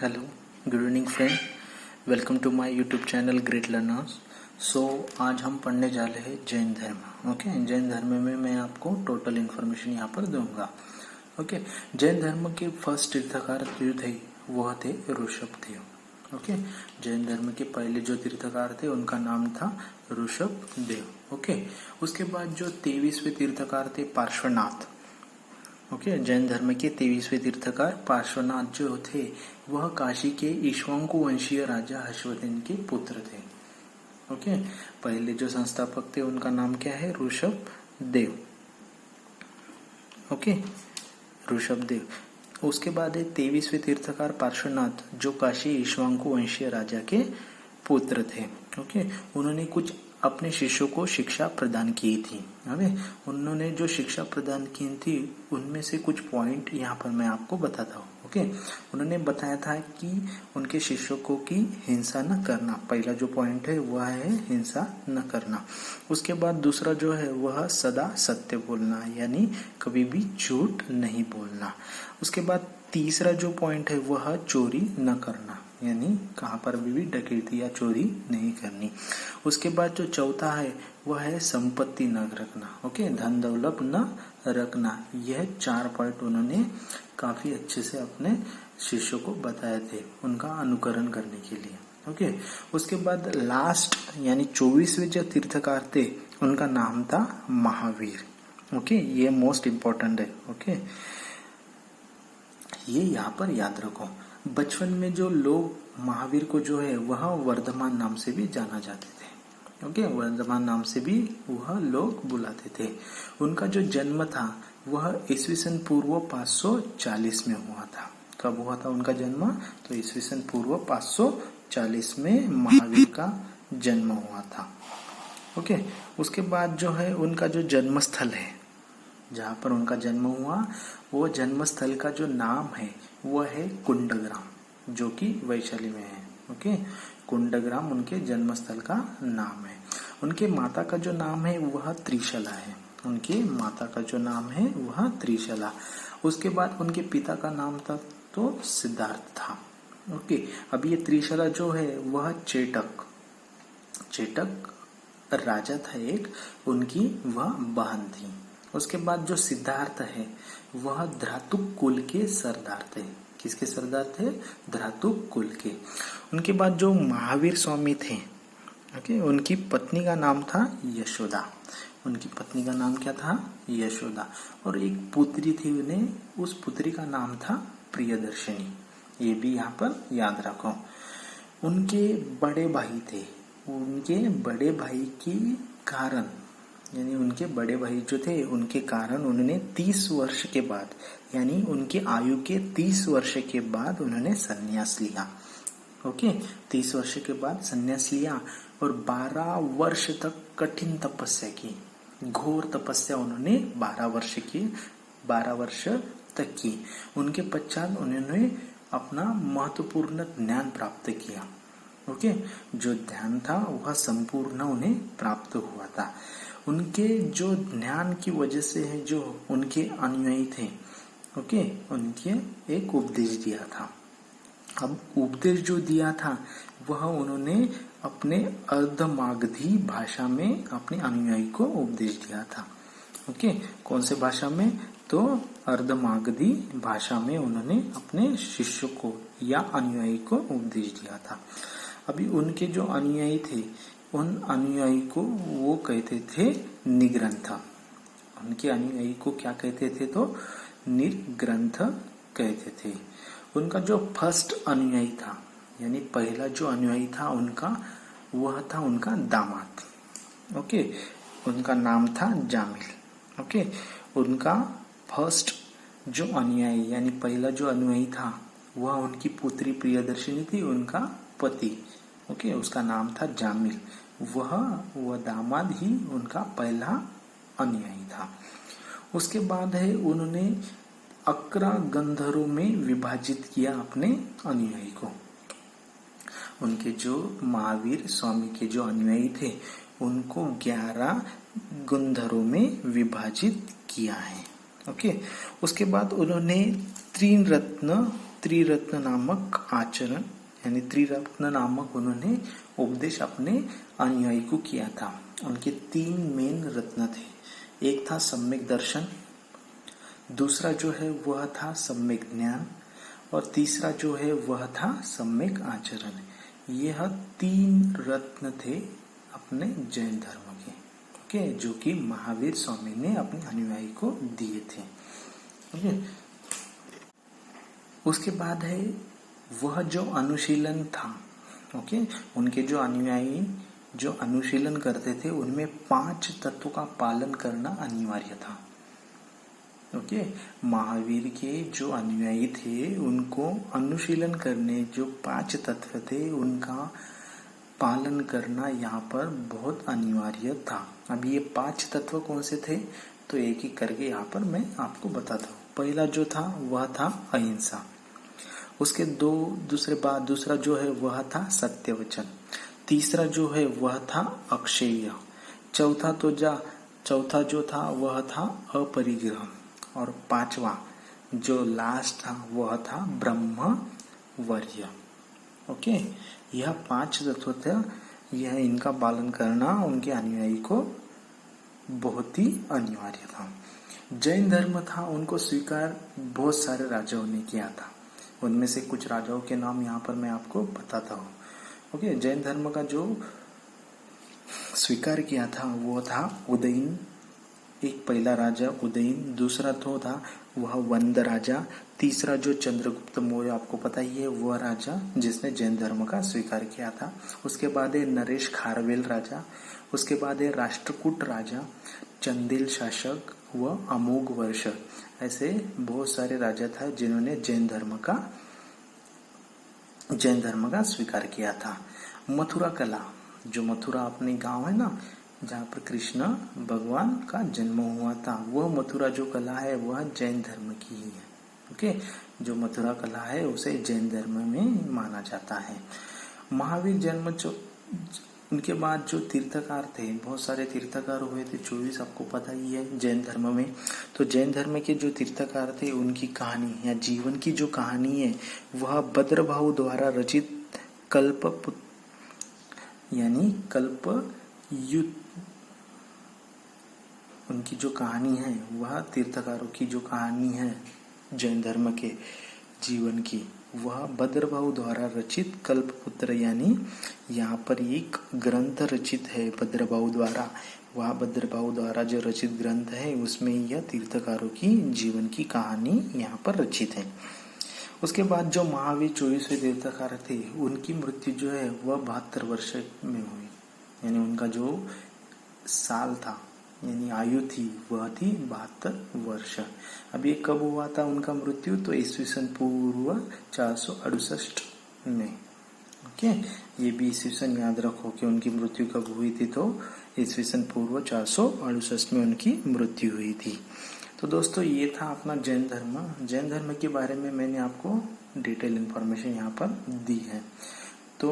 Hello, good evening friend. Welcome to my YouTube channel great learners. आज हम पढ़ने जा रहे हैं जैन धर्म। ओके, जैन धर्म में मैं आपको टोटल इन्फॉर्मेशन यहाँ पर दूंगा। ओके, जैन धर्म के फर्स्ट तीर्थकार जो थे वह थे ऋषभदेव। ओके, जैन धर्म के पहले जो तीर्थकार थे उनका नाम था ऋषभदेव। ओके, उसके बाद जो 23वें तीर्थकार थे पार्श्वनाथ। ओके, जैन धर्म के 23वें तीर्थकार पार्श्वनाथ जो थे वह काशी के इक्ष्वाकु वंशीय राजा हर्षवर्धन के पुत्र थे। ओके, पहले जो संस्थापक थे उनका नाम क्या है? ऋषभदेव। ओके, ऋषभदेव। उसके बाद है 23वें तीर्थकार पार्श्वनाथ जो काशी इक्ष्वाकु वंशीय राजा के पुत्र थे। ओके, उन्होंने कुछ अपने शिष्यों को शिक्षा प्रदान की थी। उन्होंने जो शिक्षा प्रदान की थी उनमें से कुछ पॉइंट यहाँ पर मैं आपको बताता हूँ। ओके, उन्होंने बताया था कि उनके शिष्यों को की हिंसा न करना। पहला जो पॉइंट है वह है हिंसा न करना। उसके बाद दूसरा जो है वह सदा सत्य बोलना, यानी कभी भी झूठ नहीं बोलना। उसके बाद तीसरा जो पॉइंट है वह चोरी न करना, यानी कहाँ पर भी डकैती या चोरी नहीं करनी। उसके बाद जो चौथा है वह है संपत्ति न रखना। ओके, धन दौलत न रखना। यह 4 पॉइंट उन्होंने काफी अच्छे से अपने शिष्यों को बताए थे उनका अनुकरण करने के लिए। ओके, उसके बाद लास्ट यानी 24वें जो तीर्थकार थे उनका नाम था महावीर। ओके, ये मोस्ट इम्पोर्टेंट है। ओके, ये यहाँ पर याद रखो। बचपन में जो लोग महावीर को जो है वह वर्धमान नाम से भी जाना जाते थे। ओके, वर्धमान नाम से भी वह लोग बुलाते थे। उनका जो जन्म था वह ईस्वीसन पूर्व 540 में हुआ था। कब हुआ था उनका जन्म? तो ईस्वीसन पूर्व 540 में महावीर का जन्म हुआ था। ओके, उसके बाद जो है उनका जो जन्म स्थल है जहाँ पर उनका जन्म हुआ वो जन्म स्थल का जो नाम है वह है कुंडग्राम, जो कि वैशाली में है। ओके, कुंडग्राम उनके जन्म स्थल का नाम है। उनके माता का जो नाम है वह त्रिशला है। उनके माता का जो नाम है वह त्रिशला। उसके बाद उनके पिता का नाम था तो सिद्धार्थ था। ओके, अब ये त्रिशला जो है वह चेटक राजा था एक, उनकी वह बहन थी। उसके बाद जो सिद्धार्थ है वह धातुक कुल के सरदार थे। किसके सरदार थे? धातुक कुल के। उनके बाद जो महावीर स्वामी थे, ओके, उनकी पत्नी का नाम था यशोदा। उनकी पत्नी का नाम क्या था? यशोदा। और एक पुत्री थी उन्हें, उस पुत्री का नाम था प्रियदर्शनी। ये भी यहाँ पर याद रखो। उनके बड़े भाई थे, उनके बड़े भाई के कारण यानी उनके बड़े भाई जो थे उनके कारण उन्होंने 30 वर्ष के बाद यानी उनके आयु के 30 वर्ष के बाद उन्होंने संन्यास लिया। ओके, 30 वर्ष के बाद संन्यास लिया और 12 वर्ष तक कठिन तपस्या की। घोर तपस्या उन्होंने 12 वर्ष तक की। उनके पश्चात उन्होंने अपना महत्वपूर्ण ज्ञान प्राप्त किया। ओके, जो ध्यान था वह संपूर्ण उन्हें प्राप्त हुआ था। उनके जो ज्ञान की वजह से है जो उनके अनुयायी थे, ओके, उनके एक उपदेश दिया था। अब उपदेश जो दिया था वह उन्होंने अपने अर्धमागधी भाषा में अपने अनुयायी को उपदेश दिया था। ओके, कौन से भाषा में? तो अर्धमागधी भाषा में उन्होंने अपने शिष्य को या अनुयायी को उपदेश दिया था। अभी उनके जो अनुयायी थे उन अनुयायी को वो कहते थे निग्रंथ। उनके अनुयायी को क्या कहते थे? तो निर्ग्रंथ कहते थे। उनका जो फर्स्ट अनुयायी था यानी पहला जो अनुयायी था उनका वह था उनका दामाद। ओके, उनका नाम था जामिल। ओके, उनका फर्स्ट जो अनुयायी यानी पहला जो अनुयायी था वह उनकी पुत्री प्रियदर्शिनी थी, उनका पति। ओके, उसका नाम था जामिल। वह दामाद ही उनका पहला अनुयायी था। उसके बाद है उन्होंने 11 गंधर्वों में विभाजित किया अपने अनुयायी को। उनके जो महावीर स्वामी के जो अनुयायी थे उनको 11 गंधर्वों में विभाजित किया है। ओके, उसके बाद उन्होंने 3 रत्न त्रिरत्न नामक आचरण यानी त्रिरत्न नामक उन्होंने उपदेश अपने अनुयायी को किया था। उनके 3 मेन रत्न थे। एक था सम्यक दर्शन, दूसरा जो है वह था सम्यक ज्ञान, और तीसरा जो है वह था सम्यक आचरण। यह 3 रत्न थे अपने जैन धर्म के, ओके, जो कि महावीर स्वामी ने अपने अनुयायी को दिए थे। ओके, उसके बाद है वह जो अनुशीलन था। ओके, उनके जो अनुयायी जो अनुशीलन करते थे उनमें 5 तत्वों का पालन करना अनिवार्य था। ओके, महावीर के जो अनुयायी थे उनको अनुशीलन करने जो 5 तत्व थे उनका पालन करना यहाँ पर बहुत अनिवार्य था। अब ये 5 तत्व कौन से थे तो एक एक करके यहाँ पर मैं आपको बताता हूँ। पहला जो था वह था अहिंसा, उसके दूसरा जो है वह था सत्य वचन, तीसरा जो है वह था अक्षय, चौथा जो था वह था अपरिग्रह, और 5वां जो लास्ट था वह था ब्रह्मवर्य। ओके, यह 5 तत्व थे। यह इनका पालन करना उनके अनुयायी को बहुत ही अनिवार्य था। जैन धर्म था, उनको स्वीकार बहुत सारे राजाओं ने किया था। उनमें से कुछ राजाओं के नाम यहाँ पर मैं आपको बताता हूँ। ओके, जैन धर्म का जो स्वीकार किया था वो था उदयन, एक पहला राजा उदयन, दूसरा तो था वह वंद राजा, तीसरा जो चंद्रगुप्त मौर्य आपको पता ही है वह राजा जिसने जैन धर्म का स्वीकार किया था। उसके बाद है नरेश खारवेल राजा, उसके बाद है राष्ट्रकूट राजा, चंदेल शासक व अमोघ वर्ष। ऐसे बहुत सारे राजा था जिन्होंने जैन धर्म का स्वीकार किया था। मथुरा कला, जो मथुरा अपने गांव है ना जहाँ पर कृष्ण भगवान का जन्म हुआ था, वह मथुरा जो कला है वह जैन धर्म की ही है। ओके, जो मथुरा कला है उसे जैन धर्म में माना जाता है। महावीर जन्म उनके बाद जो तीर्थकार थे, बहुत सारे तीर्थकार हुए थे, 24 आपको पता ही है जैन धर्म में। तो जैन धर्म के जो तीर्थकार थे उनकी कहानी या जीवन की जो कहानी है वह भद्रभाव द्वारा रचित कल्प युद्ध, उनकी जो कहानी है वह तीर्थकारों की जो कहानी है जैन धर्म के जीवन की, वह भद्रभाव द्वारा रचित कल्पपुत्र यानी यहाँ पर एक ग्रंथ रचित है भद्रभाव द्वारा। वह भद्रभाव द्वारा जो रचित ग्रंथ है उसमें यह तीर्थकारों की जीवन की कहानी यहाँ पर रचित है। उसके बाद जो महावीर 24वें तीर्थकार थे उनकी मृत्यु जो है वह 72 वर्ष में हुई, यानी उनका जो साल था यानी आयु थी वह थी 72 वर्ष। अब ये कब हुआ था उनका मृत्यु तो ईस्वीसन पूर्व 468 में। ओके, ये भी ईस्वीसन याद रखो कि उनकी मृत्यु कब हुई थी तो ईस्वीसन पूर्व 468 में उनकी मृत्यु हुई थी। तो दोस्तों ये था अपना जैन धर्म। जैन धर्म के बारे में मैंने आपको डिटेल इन्फॉर्मेशन यहाँ पर दी है। तो